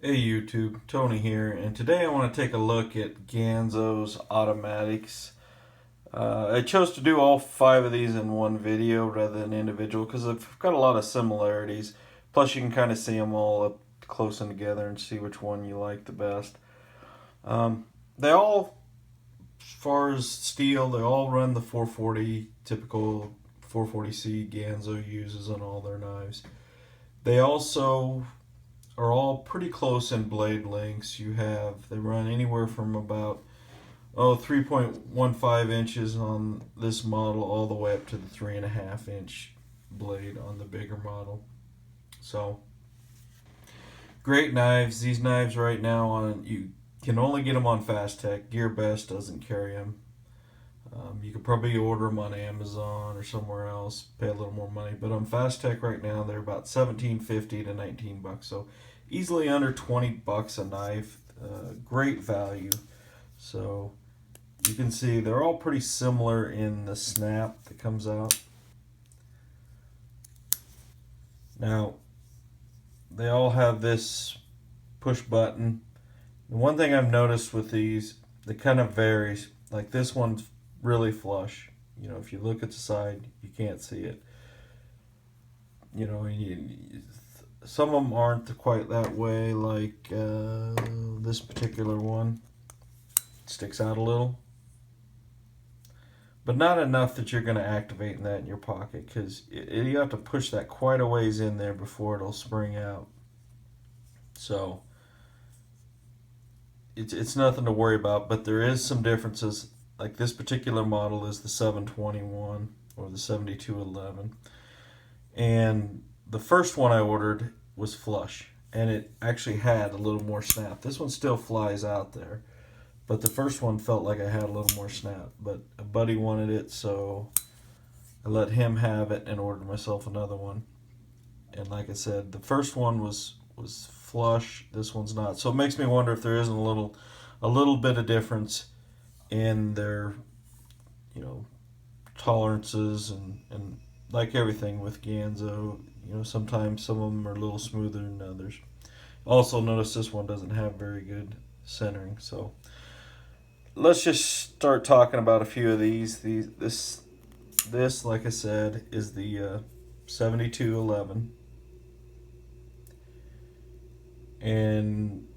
Hey YouTube, Tony here, and today I want to take a look at Ganzo's automatics. I chose to do all 5 of these in one video rather than individual because they've got a lot of similarities. Plus you can kind of see them all up close and together and see which one you like the best. They all, as far as steel, they all run the 440, typical 440C Ganzo uses on all their knives. They also are all pretty close in blade lengths. They run anywhere from about 3.15 inches on this model all the way up to the 3.5 inch blade on the bigger model. So great knives. These knives right now you can only get them on Fasttech. GearBest doesn't carry them. You could probably order them on Amazon or somewhere else, pay a little more money. But on Fasttech right now, they're about $17.50 to $19. So easily under $20 a knife. Great value. So you can see they're all pretty similar in the snap that comes out. Now, they all have this push button. The one thing I've noticed with these, it kind of varies. Like this one's really flush. If you look at the side, you can't see it. Some of them aren't quite that way, like this particular one sticks out a little, but not enough that you're going to activate that in your pocket, because you have to push that quite a ways in there before it'll spring out. So it's nothing to worry about, but there is some differences. Like this particular model is the 721 or the 7211, and the first one I ordered was flush, and it actually had a little more snap. This one still flies out there, but the first one felt like I had a little more snap. But a buddy wanted it, so I let him have it and ordered myself another one. And like I said, the first one was flush. This one's not. So it makes me wonder if there isn't a little bit of difference in their tolerances and like everything with Ganzo, sometimes some of them are a little smoother than others. Also notice this one doesn't have very good centering. So let's just start talking about a few of these. This, like I said, is the 7211, and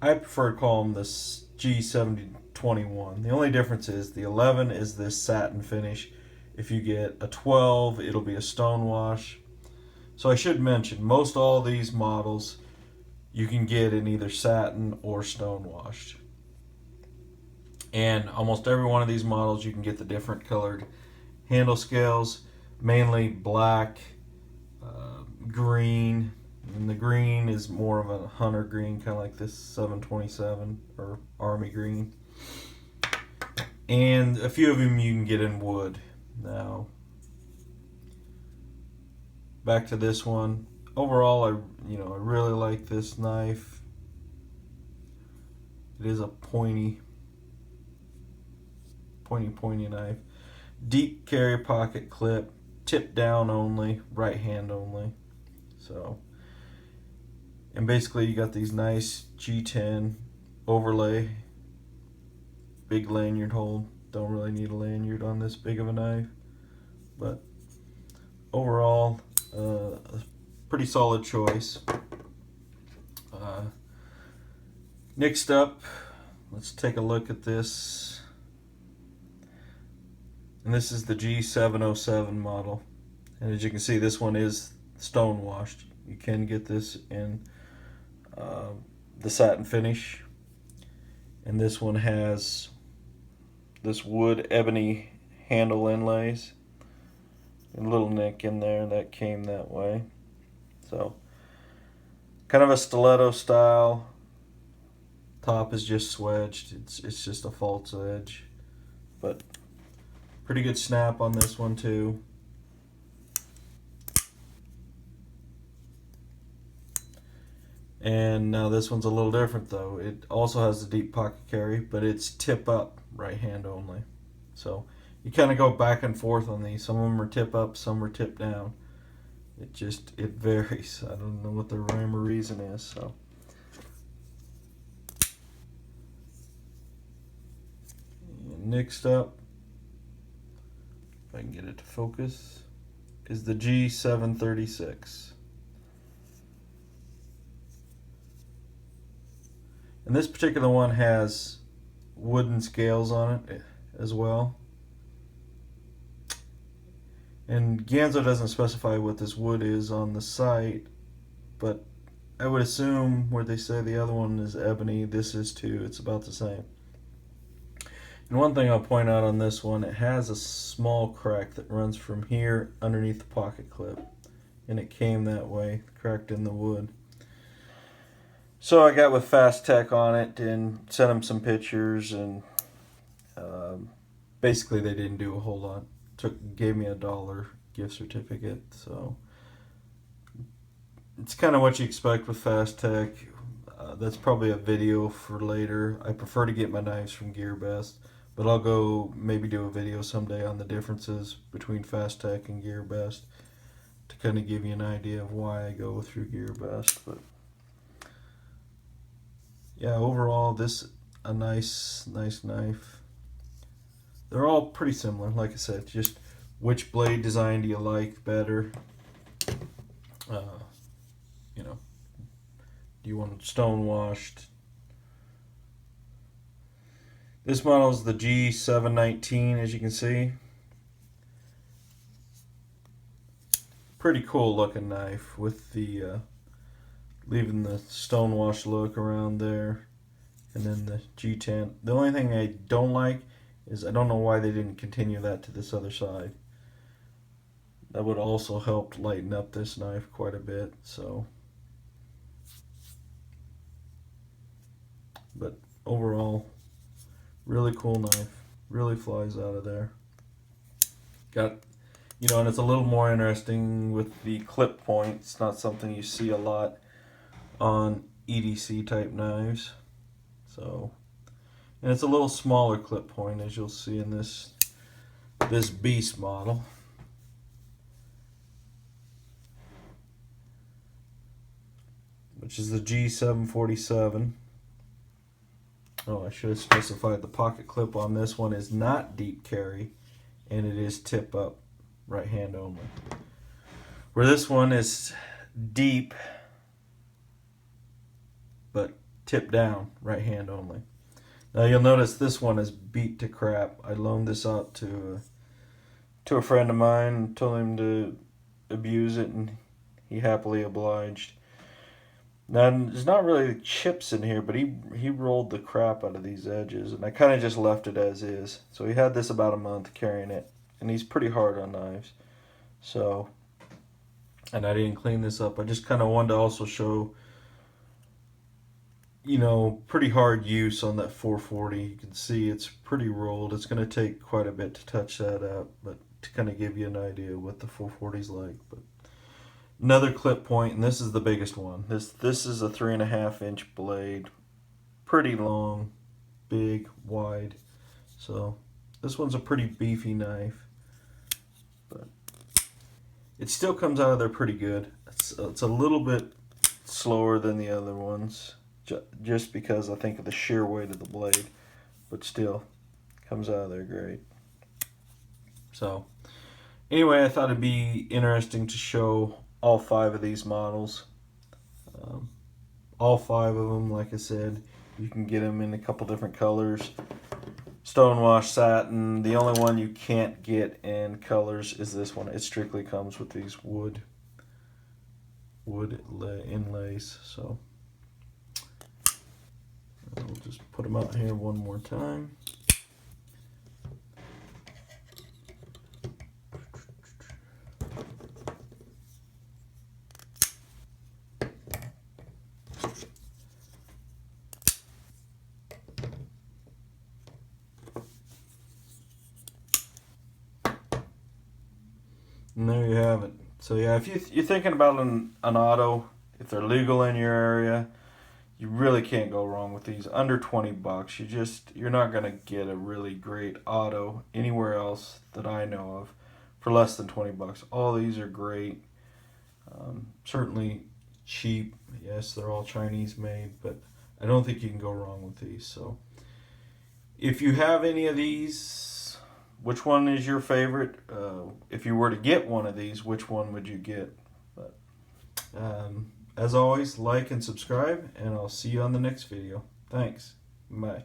I prefer to call them this G7021. The only difference is the 11 is this satin finish. If you get a 12, it'll be a stone wash. So I should mention, most all these models you can get in either satin or stone washed. And almost every one of these models you can get the different colored handle scales, mainly black, green, and the green is more of a hunter green, kind of like this 727 or army green. And a few of them you can get in wood. Now, back to this one. Overall, I really like this knife. It is a pointy knife. Deep carry pocket clip, tip down only, right hand only. So, and basically you got these nice G10 overlay, big lanyard hole. Don't really need a lanyard on this big of a knife, but overall a pretty solid choice. Next up, let's take a look at this, and this is the G707 model, and as you can see, this one is stone washed. You can get this in the satin finish, and this one has this wood ebony handle inlays and a little nick in there that came that way. So kind of a stiletto style. Top is just swedged. It's just a false edge, but pretty good snap on this one too. And now this one's a little different though. It also has the deep pocket carry, but it's tip up, right hand only. So you kind of go back and forth on these. Some of them are tip up, some are tip down. It varies. I don't know what the rhyme or reason is. So Next up, if I can get it to focus, is the G736. And this particular one has wooden scales on it as well. And Ganzo doesn't specify what this wood is on the site, but I would assume where they say the other one is ebony, this is too. It's about the same. And one thing I'll point out on this one, it has a small crack that runs from here underneath the pocket clip. And it came that way, cracked in the wood. So I got with Fasttech on it and sent them some pictures, and basically they didn't do a whole lot. Gave me $1 gift certificate, so it's kind of what you expect with Fasttech. That's probably a video for later. I prefer to get my knives from GearBest, but I'll go maybe do a video someday on the differences between Fasttech and GearBest to kind of give you an idea of why I go through GearBest. But yeah, overall, this a nice knife. They're all pretty similar, like I said. Just which blade design do you like better? You know, do you want it stone washed? This model is the G719, as you can see. Pretty cool looking knife with the leaving the stonewash look around there, and then the G10. The only thing I don't like is I don't know why they didn't continue that to this other side. That would also help lighten up this knife quite a bit. So, but overall, really cool knife. Really flies out of there. Got, you know, and it's a little more interesting with the clip point. It's not something you see a lot on EDC type knives. So, and it's a little smaller clip point, as you'll see in this beast model. Which is the G747. Oh, I should have specified the pocket clip on this one is not deep carry, and it is tip up, right hand only. Where this one is deep, but tip down, right hand only. Now you'll notice this one is beat to crap. I loaned this out to a friend of mine and told him to abuse it, and he happily obliged. Now there's not really chips in here, but he rolled the crap out of these edges, and I kind of just left it as is. So he had this about a month carrying it, and he's pretty hard on knives. So, and I didn't clean this up. I just kind of wanted to also show, you know, pretty hard use on that 440. You can see it's pretty rolled. It's going to take quite a bit to touch that up, but to kind of give you an idea of what the 440's like. But another clip point, and this is the biggest one. This is a 3.5 inch blade, pretty long, big, wide. So this one's a pretty beefy knife, but it still comes out of there pretty good. It's a little bit slower than the other ones, just because I think of the sheer weight of the blade, but still comes out of there great. So anyway, I thought it'd be interesting to show all 5 of these models. All 5 of them, like I said, you can get them in a couple different colors. Stonewash satin. The only one you can't get in colors is this one. It strictly comes with these wood inlays. So I'll just put them out here one more time. And there you have it. So yeah, if you're thinking about an auto, if they're legal in your area, you really can't go wrong with these. Under 20 bucks, you're not gonna get a really great auto anywhere else that I know of for less than 20 bucks. All these are great. Certainly cheap. Yes, they're all Chinese made, but I don't think you can go wrong with these. So If you have any of these, which one is your favorite? If you were to get one of these, which one would you get? But as always, like and subscribe, and I'll see you on the next video. Thanks. Bye.